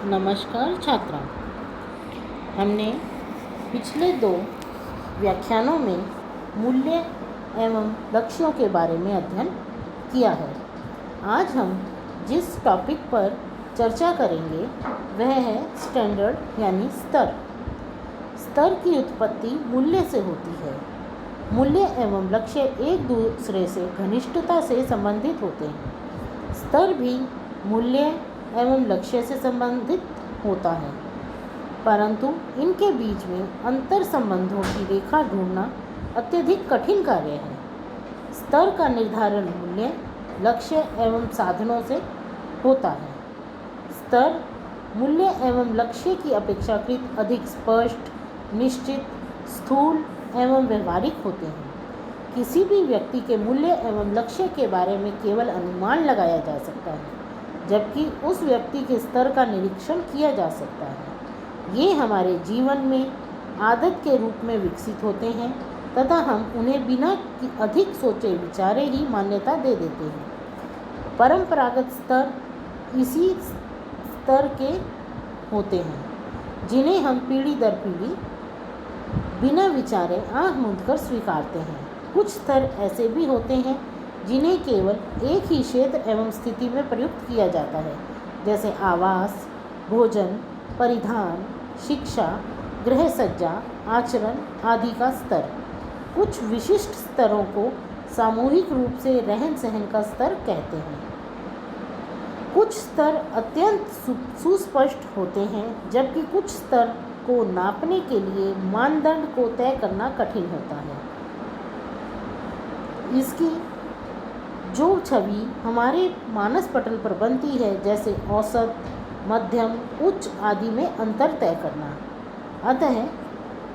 नमस्कार छात्रा। हमने पिछले 2 व्याख्यानों में मूल्य एवं लक्ष्यों के बारे में अध्ययन किया है। आज हम जिस टॉपिक पर चर्चा करेंगे वह है स्टैंडर्ड यानी स्तर। स्तर की उत्पत्ति मूल्य से होती है। मूल्य एवं लक्ष्य एक दूसरे से घनिष्ठता से संबंधित होते हैं। स्तर भी मूल्य एवं लक्ष्य से संबंधित होता है, परंतु इनके बीच में अंतर संबंधों की रेखा ढूंढना अत्यधिक कठिन कार्य है। स्तर का निर्धारण मूल्य, लक्ष्य एवं साधनों से होता है। स्तर मूल्य एवं लक्ष्य की अपेक्षाकृत अधिक स्पष्ट, निश्चित, स्थूल एवं व्यवहारिक होते हैं। किसी भी व्यक्ति के मूल्य एवं लक्ष्य के बारे में केवल अनुमान लगाया जा सकता है, जबकि उस व्यक्ति के स्तर का निरीक्षण किया जा सकता है। ये हमारे जीवन में आदत के रूप में विकसित होते हैं तथा हम उन्हें बिना अधिक सोचे विचारे ही मान्यता दे देते हैं। परंपरागत स्तर इसी स्तर के होते हैं, जिन्हें हम पीढ़ी दर पीढ़ी बिना विचारे आँख मूंदकर स्वीकारते हैं। कुछ स्तर ऐसे भी होते हैं जिन्हें केवल एक ही क्षेत्र एवं स्थिति में प्रयुक्त किया जाता है, जैसे आवास, भोजन, परिधान, शिक्षा, गृह सज्जा, आचरण आदि का स्तर। कुछ विशिष्ट स्तरों को सामूहिक रूप से रहन सहन का स्तर कहते हैं। कुछ स्तर अत्यंत सुस्पष्ट होते हैं, जबकि कुछ स्तर को नापने के लिए मानदंड को तय करना कठिन होता है। इसकी जो छवि हमारे मानस पटल पर बनती है, जैसे औसत, मध्यम, उच्च आदि में अंतर तय करना। अतः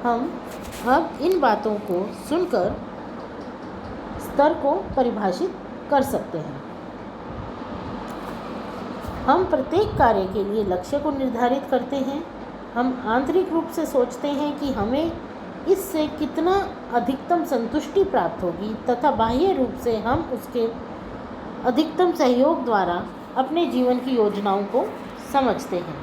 हम अब इन बातों को सुनकर स्तर को परिभाषित कर सकते हैं। हम प्रत्येक कार्य के लिए लक्ष्य को निर्धारित करते हैं। हम आंतरिक रूप से सोचते हैं कि हमें इससे कितना अधिकतम संतुष्टि प्राप्त होगी तथा बाह्य रूप से हम उसके अधिकतम सहयोग द्वारा अपने जीवन की योजनाओं को समझते हैं।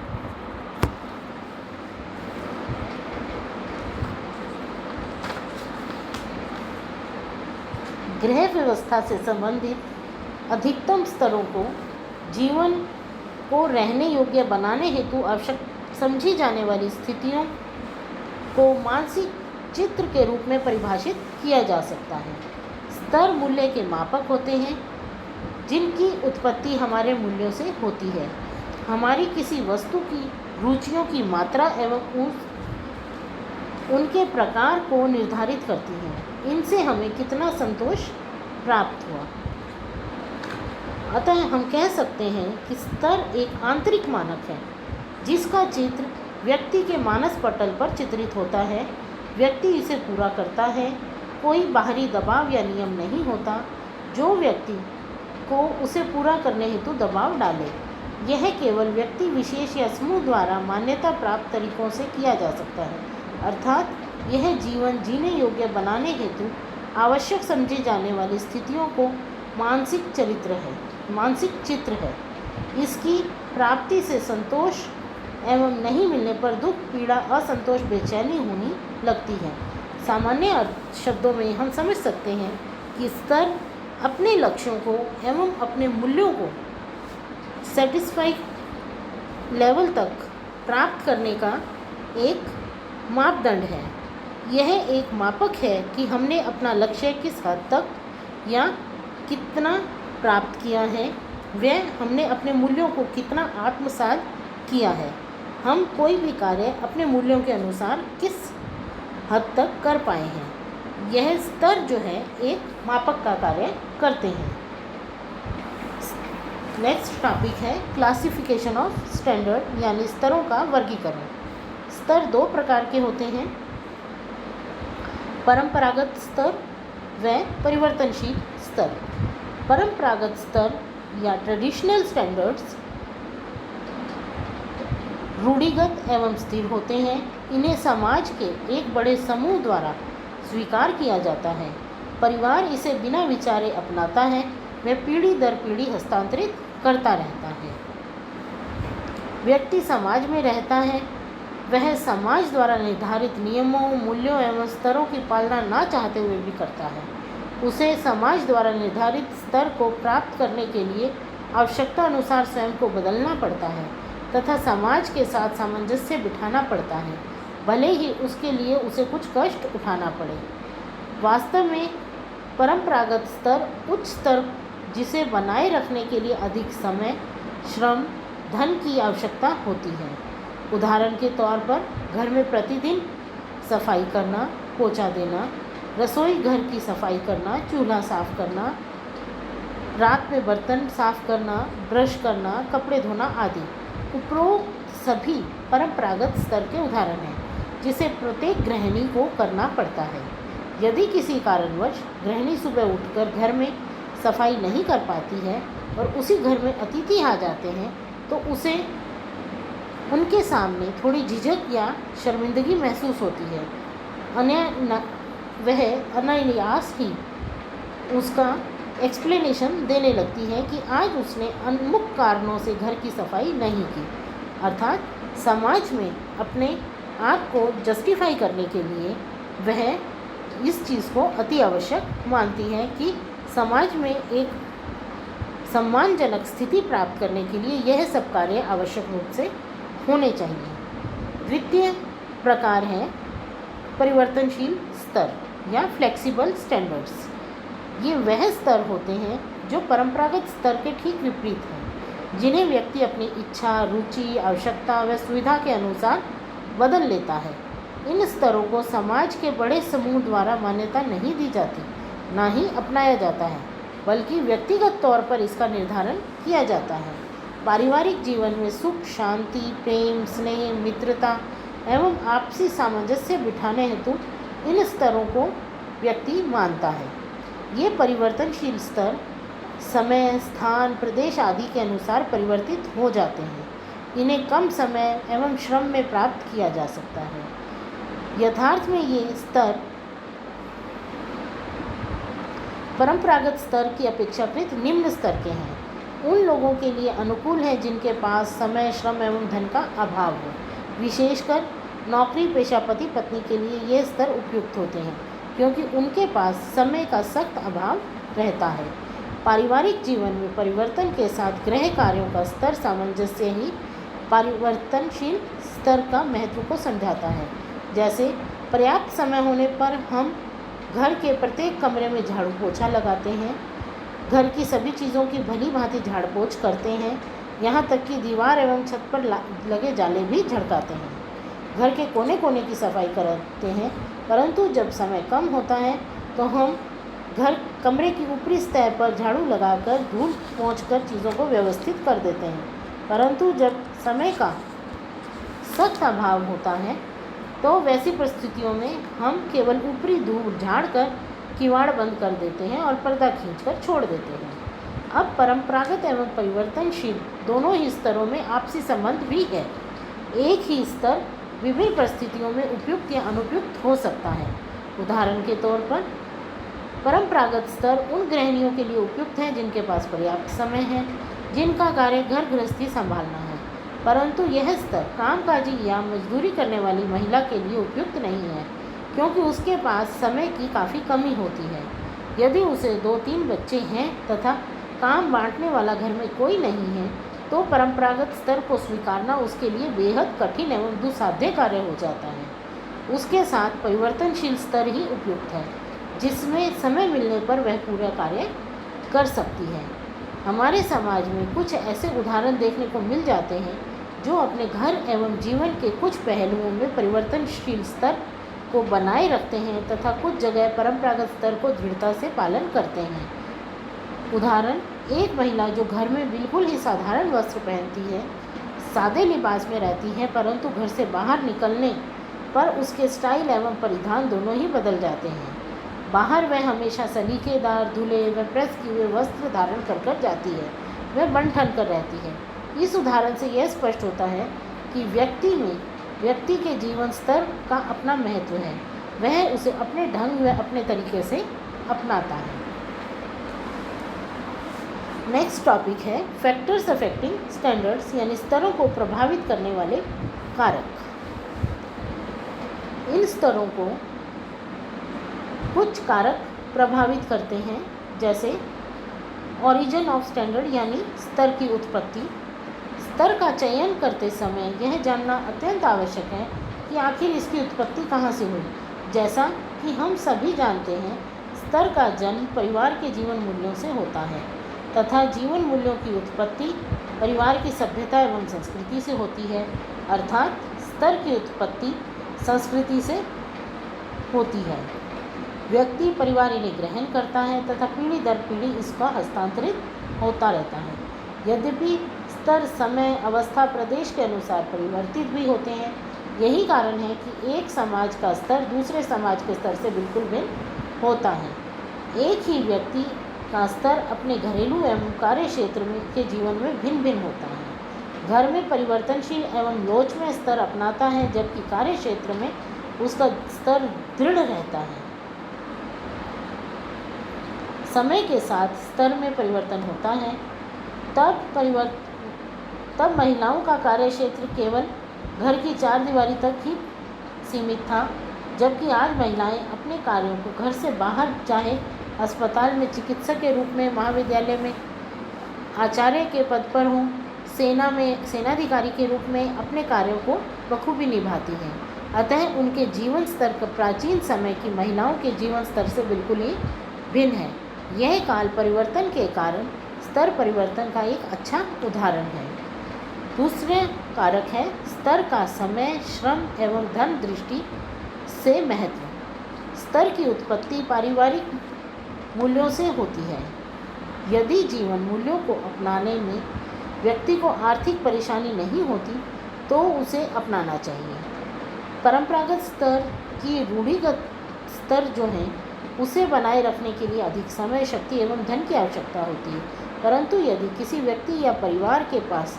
गृह व्यवस्था से संबंधित अधिकतम स्तरों को जीवन को रहने योग्य बनाने हेतु आवश्यक समझी जाने वाली स्थितियों को मानसिक चित्र के रूप में परिभाषित किया जा सकता है। स्तर मूल्य के मापक होते हैं, जिनकी उत्पत्ति हमारे मूल्यों से होती है। हमारी किसी वस्तु की रुचियों की मात्रा एवं उनके प्रकार को निर्धारित करती हैं। इनसे हमें कितना संतोष प्राप्त हुआ। अतः हम कह सकते हैं कि स्तर एक आंतरिक मानक है, जिसका चित्र व्यक्ति के मानस पटल पर चित्रित होता है। व्यक्ति इसे पूरा करता है। कोई बाहरी दबाव या नियम नहीं होता जो व्यक्ति को उसे पूरा करने हेतु दबाव डाले। यह केवल व्यक्ति विशेष या समूह द्वारा मान्यता प्राप्त तरीकों से किया जा सकता है, अर्थात यह जीवन जीने योग्य बनाने हेतु आवश्यक समझी जाने वाली स्थितियों को मानसिक चित्र है। इसकी प्राप्ति से संतोष एवं नहीं मिलने पर दुख, पीड़ा, असंतोष, बेचैनी होनी लगती है। सामान्य शब्दों में हम समझ सकते हैं कि स्तर अपने लक्ष्यों को एवं अपने मूल्यों को सेटिस्फाइड लेवल तक प्राप्त करने का एक मापदंड है। यह एक मापक है कि हमने अपना लक्ष्य किस हद तक या कितना प्राप्त किया है, वह हमने अपने मूल्यों को कितना आत्मसात किया है। हम कोई भी कार्य अपने मूल्यों के अनुसार किस हद तक कर पाए हैं। यह स्तर जो है एक मापक का कार्य करते हैं। नेक्स्ट टॉपिक है क्लासिफिकेशन ऑफ स्टैंडर्ड यानी स्तरों का वर्गीकरण। स्तर 2 प्रकार के होते हैं, परंपरागत स्तर व परिवर्तनशील स्तर। परंपरागत स्तर या ट्रेडिशनल स्टैंडर्ड्स रूढ़िगत एवं स्थिर होते हैं। इन्हें समाज के एक बड़े समूह द्वारा स्वीकार किया जाता है। परिवार इसे बिना विचारे अपनाता है। वह पीढ़ी दर पीढ़ी हस्तांतरित करता रहता है। व्यक्ति समाज में रहता है, वह समाज द्वारा निर्धारित नियमों, मूल्यों एवं स्तरों की पालना ना चाहते हुए भी करता है। उसे समाज द्वारा निर्धारित स्तर को प्राप्त करने के लिए आवश्यकता अनुसार स्वयं को बदलना पड़ता है तथा समाज के साथ सामंजस्य बिठाना पड़ता है, भले ही उसके लिए उसे कुछ कष्ट उठाना पड़े। वास्तव में परंपरागत स्तर उच्च स्तर जिसे बनाए रखने के लिए अधिक समय, श्रम, धन की आवश्यकता होती है। उदाहरण के तौर पर घर में प्रतिदिन सफाई करना, पोछा देना, रसोई घर की सफाई करना, चूल्हा साफ करना, रात में बर्तन साफ करना, ब्रश करना, कपड़े धोना आदि उपरोक्त सभी परंपरागत स्तर के उदाहरण हैं, जिसे प्रत्येक गृहिणी को करना पड़ता है। यदि किसी कारणवश गृहिणी सुबह उठकर घर में सफाई नहीं कर पाती है और उसी घर में अतिथि आ जाते हैं तो उसे उनके सामने थोड़ी झिझक या शर्मिंदगी महसूस होती है। वह अनायास ही उसका एक्सप्लेनेशन देने लगती है कि आज उसने अमुक कारणों से घर की सफाई नहीं की। अर्थात समाज में अपने आप को जस्टिफाई करने के लिए वह इस चीज़ को अति आवश्यक मानती है कि समाज में एक सम्मानजनक स्थिति प्राप्त करने के लिए यह सब कार्य आवश्यक रूप से होने चाहिए। द्वितीय प्रकार है परिवर्तनशील स्तर या फ्लेक्सिबल स्टैंडर्ड्स। ये वह स्तर होते हैं जो परंपरागत स्तर के ठीक विपरीत हैं, जिन्हें व्यक्ति अपनी इच्छा, रुचि, आवश्यकता व सुविधा के अनुसार बदल लेता है। इन स्तरों को समाज के बड़े समूह द्वारा मान्यता नहीं दी जाती, ना ही अपनाया जाता है, बल्कि व्यक्तिगत तौर पर इसका निर्धारण किया जाता है। पारिवारिक जीवन में सुख, शांति, प्रेम, स्नेह, मित्रता एवं आपसी सामंजस्य बिठाने हेतु इन स्तरों को व्यक्ति मानता है। ये परिवर्तनशील स्तर समय, स्थान, प्रदेश आदि के अनुसार परिवर्तित हो जाते हैं। इन्हें कम समय एवं श्रम में प्राप्त किया जा सकता है। यथार्थ में ये स्तर परंपरागत स्तर की अपेक्षाकृत निम्न स्तर के हैं। उन लोगों के लिए अनुकूल है जिनके पास समय, श्रम एवं धन का अभाव हो। विशेषकर नौकरी पेशा पति पत्नी के लिए ये स्तर उपयुक्त होते हैं, क्योंकि उनके पास समय का सख्त अभाव रहता है। पारिवारिक जीवन में परिवर्तन के साथ गृह कार्यों का स्तर सामंजस्य ही परिवर्तनशील स्तर का महत्व को समझाता है। जैसे पर्याप्त समय होने पर हम घर के प्रत्येक कमरे में झाड़ू पोछा लगाते हैं, घर की सभी चीज़ों की भली भांति झाड़ पोछ करते हैं, यहाँ तक कि दीवार एवं छत पर लगे जाले भी झड़काते हैं, घर के कोने कोने की सफाई करते हैं। परंतु जब समय कम होता है तो हम कमरे की ऊपरी सतह पर झाड़ू लगाकर धूल पोंछकर चीज़ों को व्यवस्थित कर देते हैं। परंतु जब समय का सख्त अभाव होता है तो वैसी परिस्थितियों में हम केवल ऊपरी धूल झाड़कर किवाड़ बंद कर देते हैं और पर्दा खींचकर छोड़ देते हैं। अब परंपरागत एवं परिवर्तनशील दोनों ही स्तरों में आपसी संबंध भी है। एक ही स्तर विभिन्न परिस्थितियों में उपयुक्त या अनुपयुक्त हो सकता है। उदाहरण के तौर पर परंपरागत स्तर उन गृहिणियों के लिए उपयुक्त है जिनके पास पर्याप्त समय है, जिनका कार्य घर गृहस्थी संभालना है। परंतु यह स्तर कामकाजी या मजदूरी करने वाली महिला के लिए उपयुक्त नहीं है, क्योंकि उसके पास समय की काफ़ी कमी होती है। यदि उसे 2-3 बच्चे हैं तथा काम बांटने वाला घर में कोई नहीं है तो परंपरागत स्तर को स्वीकारना उसके लिए बेहद कठिन एवं दुस्साध्य कार्य हो जाता है। उसके साथ परिवर्तनशील स्तर ही उपयुक्त है, जिसमें समय मिलने पर वह पूरा कार्य कर सकती है। हमारे समाज में कुछ ऐसे उदाहरण देखने को मिल जाते हैं जो अपने घर एवं जीवन के कुछ पहलुओं में परिवर्तनशील स्तर को बनाए रखते हैं तथा कुछ जगह परंपरागत स्तर को दृढ़ता से पालन करते हैं। उदाहरण, एक महिला जो घर में बिल्कुल ही साधारण वस्त्र पहनती है, सादे लिबास में रहती है, परंतु घर से बाहर निकलने पर उसके स्टाइल एवं परिधान दोनों ही बदल जाते हैं। बाहर वह हमेशा सलीकेदार, धुले व प्रेस किए हुए वस्त्र धारण कर जाती है, वह बन ठन कर रहती है। इस उदाहरण से यह स्पष्ट होता है कि व्यक्ति के जीवन स्तर का अपना महत्व है, वह उसे अपने ढंग व अपने तरीके से अपनाता है। नेक्स्ट टॉपिक है फैक्टर्स अफेक्टिंग स्टैंडर्ड्स, यानी स्तरों को प्रभावित करने वाले कारक। इन स्तरों को कुछ कारक प्रभावित करते हैं, जैसे ओरिजिन ऑफ स्टैंडर्ड यानी स्तर की उत्पत्ति। स्तर का चयन करते समय यह जानना अत्यंत आवश्यक है कि आखिर इसकी उत्पत्ति कहाँ से हुई। जैसा कि हम सभी जानते हैं, स्तर का जन्म परिवार के जीवन मूल्यों से होता है तथा जीवन मूल्यों की उत्पत्ति परिवार की सभ्यता एवं संस्कृति से होती है। अर्थात स्तर की उत्पत्ति संस्कृति से होती है। व्यक्ति परिवार इन्हें ग्रहण करता है तथा पीढ़ी दर पीढ़ी इसका हस्तांतरित होता रहता है। यद्यपि स्तर समय, अवस्था, प्रदेश के अनुसार परिवर्तित भी होते हैं। यही कारण है कि एक समाज का स्तर दूसरे समाज के स्तर से बिल्कुल भिन्न होता है। एक ही व्यक्ति का स्तर अपने घरेलू एवं कार्य क्षेत्र में के जीवन में भिन्न भिन्न होता है। घर में परिवर्तनशील एवं लोचमय स्तर अपनाता है, जबकि कार्य क्षेत्र में उसका स्तर दृढ़ रहता है। समय के साथ स्तर में परिवर्तन होता है। तब महिलाओं का कार्य क्षेत्र केवल घर की चार दीवारी तक ही सीमित था, जबकि आज महिलाएं अपने कार्यों को घर से बाहर, चाहे अस्पताल में चिकित्सक के रूप में, महाविद्यालय में आचार्य के पद पर हों, सेना में सेनाधिकारी के रूप में अपने कार्यों को बखूबी निभाती हैं। अतः उनके जीवन स्तर प्राचीन समय की महिलाओं के जीवन स्तर से बिल्कुल ही भिन्न है। यह काल परिवर्तन के कारण स्तर परिवर्तन का एक अच्छा उदाहरण है। दूसरे कारक है स्तर का समय, श्रम एवं धन दृष्टि से महत्व। स्तर की उत्पत्ति पारिवारिक मूल्यों से होती है। यदि जीवन मूल्यों को अपनाने में व्यक्ति को आर्थिक परेशानी नहीं होती तो उसे अपनाना चाहिए। परंपरागत स्तर की रूढ़िगत स्तर जो हैं उसे बनाए रखने के लिए अधिक समय, शक्ति एवं धन की आवश्यकता होती है। परंतु यदि किसी व्यक्ति या परिवार के पास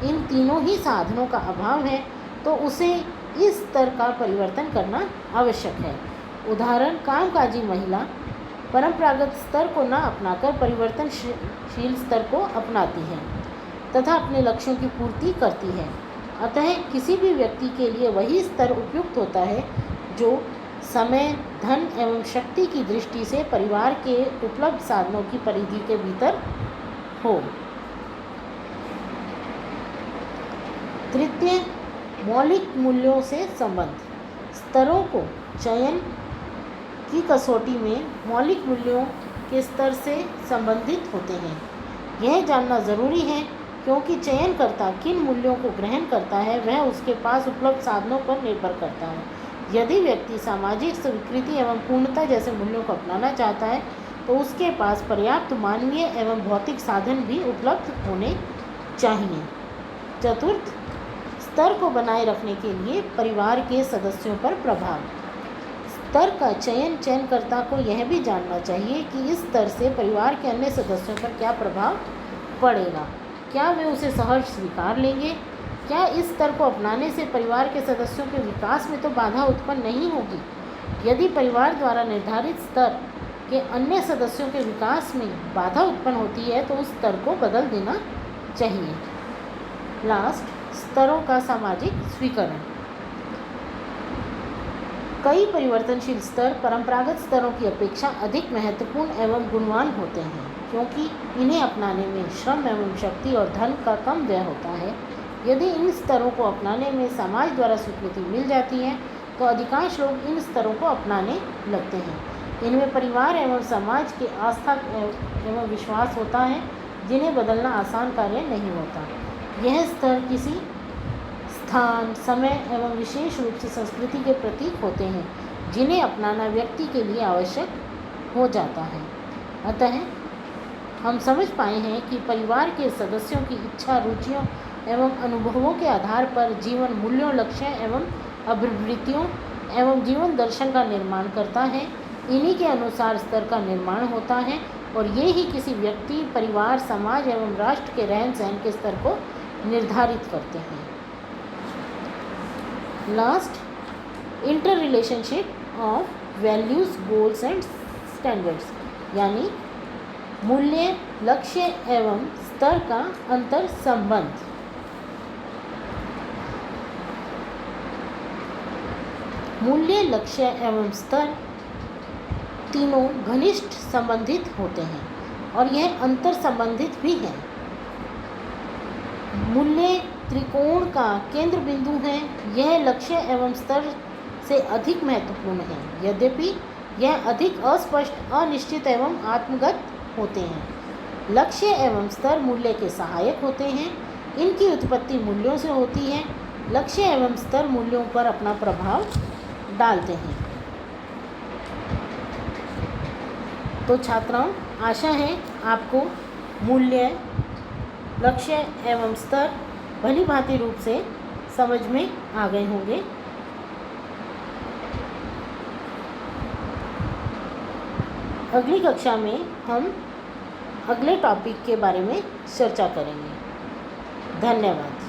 इन तीनों ही साधनों का अभाव है तो उसे इस स्तर का परिवर्तन करना आवश्यक है। उदाहरण, कामकाजी महिला परंपरागत स्तर को न अपनाकर परिवर्तनशील स्तर को अपनाती है तथा अपने लक्ष्यों की पूर्ति करती है। अतः किसी भी व्यक्ति के लिए वही स्तर उपयुक्त होता है जो समय, धन एवं शक्ति की दृष्टि से परिवार के उपलब्ध साधनों की परिधि के भीतर हो। तृतीय, मौलिक मूल्यों से संबंध। स्तरों को चयन की कसौटी में मौलिक मूल्यों के स्तर से संबंधित होते हैं। यह जानना ज़रूरी है क्योंकि चयनकर्ता किन मूल्यों को ग्रहण करता है वह उसके पास उपलब्ध साधनों पर निर्भर करता है। यदि व्यक्ति सामाजिक स्वीकृति एवं पूर्णता जैसे मूल्यों को अपनाना चाहता है तो उसके पास पर्याप्त मानवीय एवं भौतिक साधन भी उपलब्ध होने चाहिए। चतुर्थ, स्तर को बनाए रखने के लिए परिवार के सदस्यों पर प्रभाव। स्तर का चयनकर्ता को यह भी जानना चाहिए कि इस स्तर से परिवार के अन्य सदस्यों पर क्या प्रभाव पड़ेगा। क्या वे उसे सहज स्वीकार लेंगे? क्या इस स्तर को अपनाने से परिवार के सदस्यों के विकास में तो बाधा उत्पन्न नहीं होगी? यदि परिवार द्वारा निर्धारित स्तर के अन्य सदस्यों के विकास में बाधा उत्पन्न होती है तो उस स्तर को बदल देना चाहिए। लास्ट, स्तरों का सामाजिक स्वीकरण। कई परिवर्तनशील स्तर परंपरागत स्तरों की अपेक्षा अधिक महत्वपूर्ण एवं गुणवान होते हैं क्योंकि इन्हें अपनाने में श्रम एवं शक्ति और धन का कम व्यय होता है। यदि इन स्तरों को अपनाने में समाज द्वारा स्वीकृति मिल जाती है तो अधिकांश लोग इन स्तरों को अपनाने लगते हैं। इनमें परिवार एवं समाज के आस्था एवं विश्वास होता है जिन्हें बदलना आसान कार्य नहीं होता। यह स्तर किसी स्थान, समय एवं विशेष रूप से संस्कृति के प्रतीक होते हैं जिन्हें अपनाना व्यक्ति के लिए आवश्यक हो जाता है। अतः हम समझ पाए हैं कि परिवार के सदस्यों की इच्छा, रुचियों एवं अनुभवों के आधार पर जीवन मूल्यों, लक्ष्यों एवं अभिवृत्तियों एवं जीवन दर्शन का निर्माण करता है। इन्हीं के अनुसार स्तर का निर्माण होता है और ये ही किसी व्यक्ति, परिवार, समाज एवं राष्ट्र के रहन सहन के स्तर को निर्धारित करते हैं। Last, inter relationship of values, goals and standards, यानी मूल्य, लक्ष्य एवं स्तर का अंतर संबंध। मूल्य, लक्ष्य एवं स्तर तीनों घनिष्ठ संबंधित होते हैं और यह अंतर संबंधित भी हैं। मूल्य त्रिकोण का केंद्र बिंदु है। यह लक्ष्य एवं स्तर से अधिक महत्वपूर्ण है, यद्यपि यह अधिक अस्पष्ट, अनिश्चित एवं आत्मगत होते हैं। लक्ष्य एवं स्तर मूल्य के सहायक होते हैं। इनकी उत्पत्ति मूल्यों से होती है। लक्ष्य एवं स्तर मूल्यों पर अपना प्रभाव डालते हैं। तो छात्राओं, आशा है आपको मूल्य, लक्ष्य एवं स्तर भली भांति रूप से समझ में आ गए होंगे। अगली कक्षा में हम अगले टॉपिक के बारे में चर्चा करेंगे। धन्यवाद।